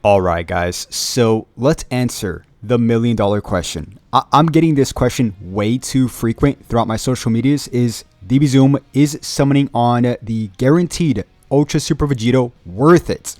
Alright guys, so let's answer the $1,000,000 question. I'm getting this question way too frequent throughout my social medias. Is DBZoom is summoning on the guaranteed Ultra Super Vegito worth it?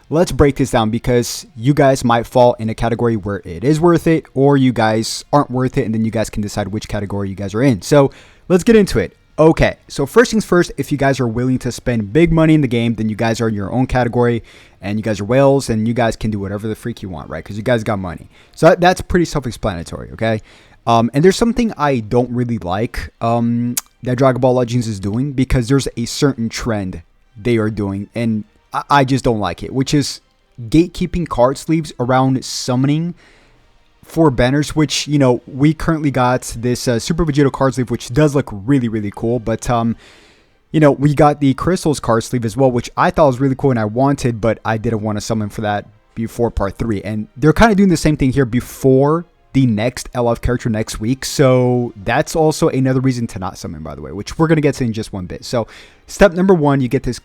Let's break this down because you guys might fall in a category where it is worth it, or you guys aren't worth it, and then you guys can decide which category you guys are in. So let's get into it. Okay, so first things first, if you guys are willing to spend big money in the game, then you guys are in your own category, and you guys are whales, and you guys can do whatever the freak you want, right? Because you guys got money. So that's pretty self-explanatory, okay? And there's something I don't really like that Dragon Ball Legends is doing, because there's a certain trend they are doing, and I just don't like it, which is gatekeeping card sleeves around summoning for banners, which, you know, we currently got this Super Vegito card sleeve, which does look really, really cool. But, you know, we got the Crystals card sleeve as well, which I thought was really cool and I wanted, but I didn't want to summon for that before part 3. And they're kind of doing the same thing here before the next LF character next week. So that's also another reason to not summon, by the way, which we're going to get to in just one bit. So step number 1, you get this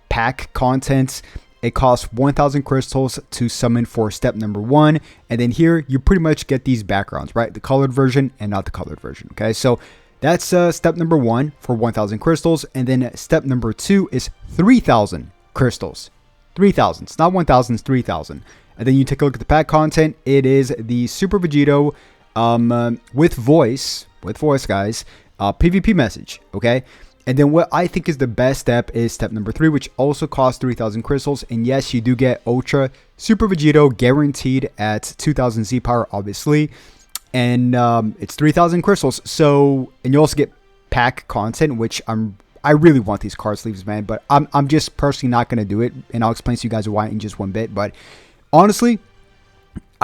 pack content. It costs 1,000 crystals to summon for step number 1. And then here, you pretty much get these backgrounds, right? The colored version and not the colored version, okay? So that's step number 1 for 1,000 crystals. And then step number 2 is 3,000 crystals. 3,000. It's not 1,000, it's 3,000. And then you take a look at the pack content. It is the Super Vegito with voice, guys, PvP message, okay? And then what I think is the best step is step number 3, which also costs 3,000 crystals. And yes, you do get Ultra Super Vegito guaranteed at 2,000 Z power, obviously. And it's 3,000 crystals. So, and you also get pack content, which I really want these card sleeves, man. But I'm just personally not going to do it. And I'll explain to you guys why in just one bit. But honestly,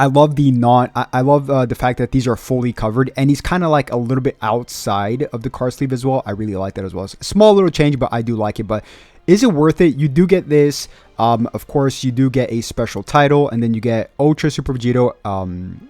I love the fact that these are fully covered, and he's kind of like a little bit outside of the card sleeve as well. I really like that as well. It's a small little change, but I do like it. But is it worth it? You do get this. Of course, you do get a special title, and then you get Ultra Super Vegito,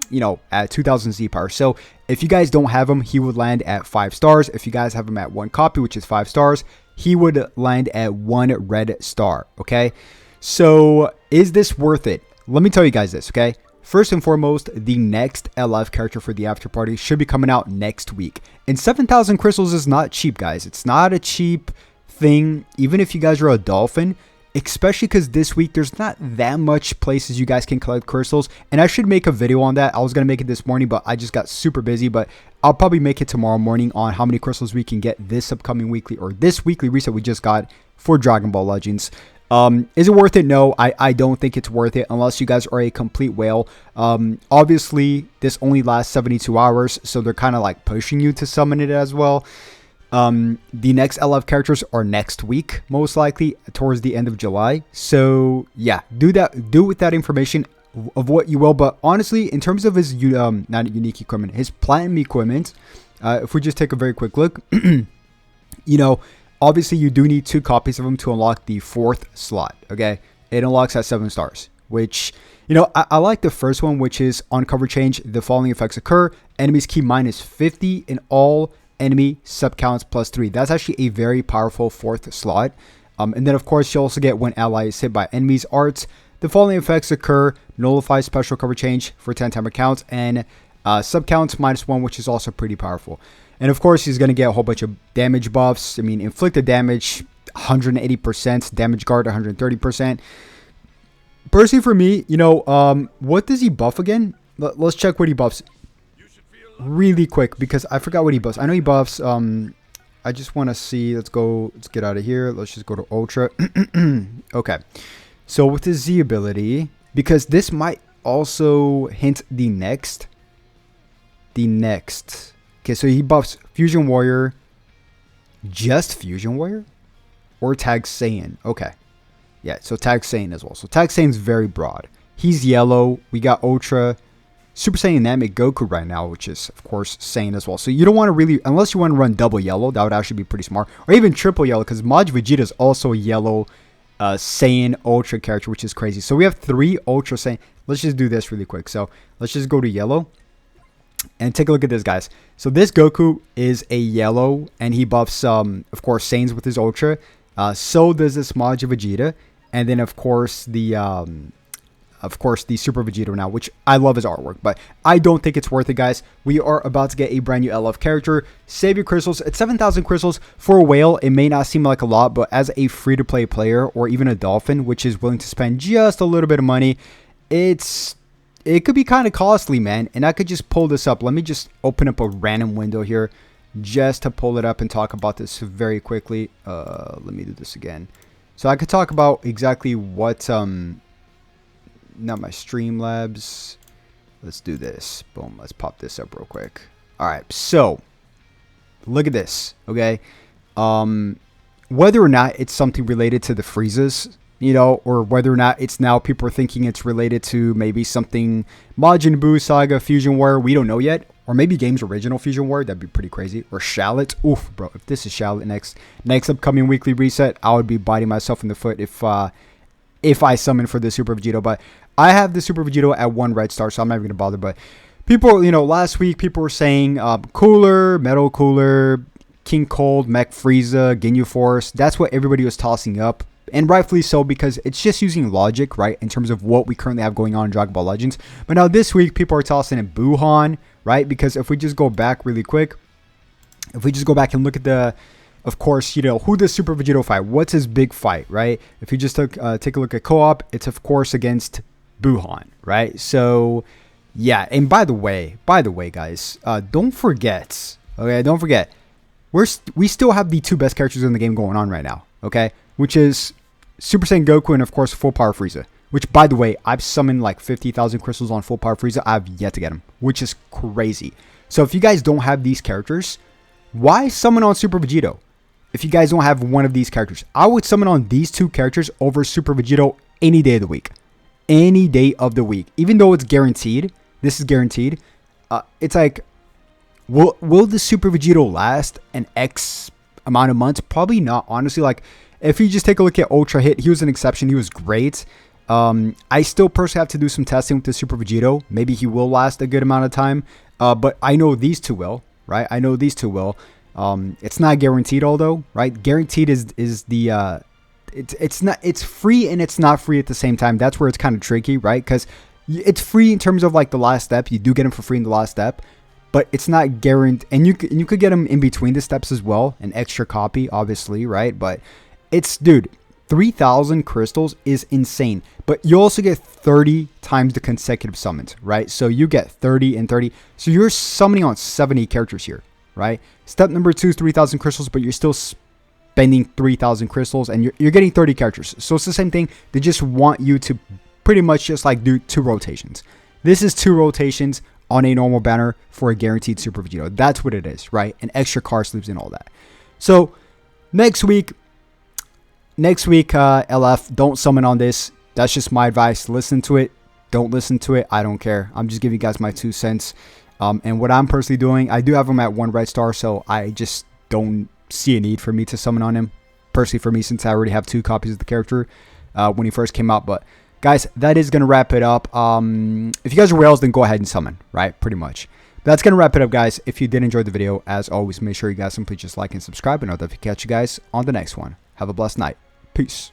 you know, at 2,000 Z power. So if you guys don't have him, he would land at 5 stars. If you guys have him at 1 copy, which is 5 stars, he would land at 1 red star. Okay, so is this worth it? Let me tell you guys this, okay? First and foremost, the next LF character for the after party should be coming out next week. And 7,000 crystals is not cheap, guys. It's not a cheap thing, even if you guys are a dolphin, especially because this week there's not that much places you guys can collect crystals. And I should make a video on that. I was going to make it this morning, but I just got super busy. But I'll probably make it tomorrow morning on how many crystals we can get this upcoming weekly, or this weekly reset we just got for Dragon Ball Legends. Is it worth it? No, I don't think it's worth it unless you guys are a complete whale. Obviously, this only lasts 72 hours, so they're kind of like pushing you to summon it as well. The next LF characters are next week, most likely towards the end of July. So yeah, do with that information of what you will. But honestly, in terms of his not unique equipment, his platinum equipment, if we just take a very quick look, you know, obviously, you do need 2 copies of them to unlock the 4th slot, okay? It unlocks at 7 stars, which, you know, I like the first one, which is on cover change, the following effects occur. Enemies key minus 50 in all enemy subcounts plus 3. That's actually a very powerful 4th slot. And then, of course, you also get when ally is hit by enemies arts. The following effects occur, nullify special cover change for 10 timer counts, and subcounts minus 1, which is also pretty powerful. And of course, he's going to get a whole bunch of damage buffs. I mean, inflicted damage, 180%. Damage guard, 130%. Personally, for me, you know, what does he buff again? Let's check what he buffs really quick, because I forgot what he buffs. I know he buffs, I just want to see. Let's get out of here. Let's just go to Ultra. Okay. So with his Z ability, because this might also hint the next. Okay, so he buffs Fusion Warrior, just Fusion Warrior, or Tag Saiyan. Okay, yeah, so Tag Saiyan as well. So Tag Saiyan's very broad. He's yellow. We got Ultra Super Saiyan Namek Goku right now, which is, of course, Saiyan as well. So you don't want to really, unless you want to run double yellow, that would actually be pretty smart. Or even triple yellow, because Maj Vegeta is also a yellow Saiyan Ultra character, which is crazy. So we have 3 Ultra Saiyan. Let's just do this really quick. So let's just go to yellow. And take a look at this, guys. So this Goku is a yellow, and he buffs, of course, Saiyans with his Ultra. So does this Maj Vegeta. And then, of course, the of course, the Super Vegito now, which I love his artwork, but I don't think it's worth it, guys. We are about to get a brand new LF character. Save your crystals. It's 7,000 crystals for a whale. It may not seem like a lot, but as a free-to-play player or even a dolphin, which is willing to spend just a little bit of money, it could be kind of costly, man. And I could just pull this up. Let me just open up a random window here just to pull it up and talk about this very quickly. Let me do this again. So I could talk about exactly what, not my Streamlabs. Let's do this. Boom. Let's pop this up real quick. All right. So look at this. Okay. Whether or not it's something related to the Friezas, you know, or whether or not it's now people are thinking it's related to maybe something Majin Buu Saga Fusion War. We don't know yet. Or maybe Games Original Fusion War. That'd be pretty crazy. Or Shallot. Oof, bro. If this is Shallot next upcoming weekly reset, I would be biting myself in the foot if I summon for the Super Vegito. But I have the Super Vegito at 1 red star, so I'm not even going to bother. But people, you know, last week people were saying Cooler, Metal Cooler, King Cold, Mech Frieza, Ginyu Force. That's what everybody was tossing up. And rightfully so, because it's just using logic, right, in terms of what we currently have going on in Dragon Ball Legends. But now this week, people are tossing in Buhan, right? Because if we just go back really quick, if we just go back and look at the, of course, you know, who does Super Vegito fight? What's his big fight, right? If you just take a look at co-op, it's, of course, against Buhan, right? So, yeah. And by the way, guys, don't forget, okay, don't forget, we still have the 2 best characters in the game going on right now, okay? Which is Super Saiyan Goku and, of course, Full Power Frieza. Which, by the way, I've summoned like 50,000 crystals on Full Power Frieza. I've yet to get him, which is crazy. So if you guys don't have these characters, why summon on Super Vegito? If you guys don't have one of these characters, I would summon on these 2 characters over Super Vegito any day of the week. Any day of the week. Even though it's guaranteed, this is guaranteed. It's like, will the Super Vegito last an X amount of months? Probably not, honestly. Like, if you just take a look at Ultra Hit, he was an exception. He was great. I still personally have to do some testing with the Super Vegito. Maybe he will last a good amount of time. But I know these 2 will, right? I know these 2 will. It's not guaranteed, although, right? Guaranteed is the it's free and it's not free at the same time. That's where it's kind of tricky, right? Because it's free in terms of like the last step. You do get them for free in the last step, but it's not guaranteed. And you could get them in between the steps as well, an extra copy, obviously, right? But it's, dude, 3,000 crystals is insane. But you also get 30 times the consecutive summons, right? So you get 30 and 30. So you're summoning on 70 characters here, right? Step number 2 is 3,000 crystals, but you're still spending 3,000 crystals and you're getting 30 characters. So it's the same thing. They just want you to pretty much just like do 2 rotations. This is 2 rotations on a normal banner for a guaranteed Super Vegito. That's what it is, right? And extra car sleeves and all that. So next week, LF, don't summon on this. That's just my advice. Listen to it. Don't listen to it. I don't care. I'm just giving you guys my 2 cents. And what I'm personally doing, I do have him at 1 red star, so I just don't see a need for me to summon on him. Personally for me, since I already have 2 copies of the character when he first came out. But guys, that is going to wrap it up. If you guys are whales, then go ahead and summon, right? Pretty much. That's going to wrap it up, guys. If you did enjoy the video, as always, make sure you guys simply just like and subscribe. And I'll definitely catch you guys on the next one. Have a blessed night. Peace.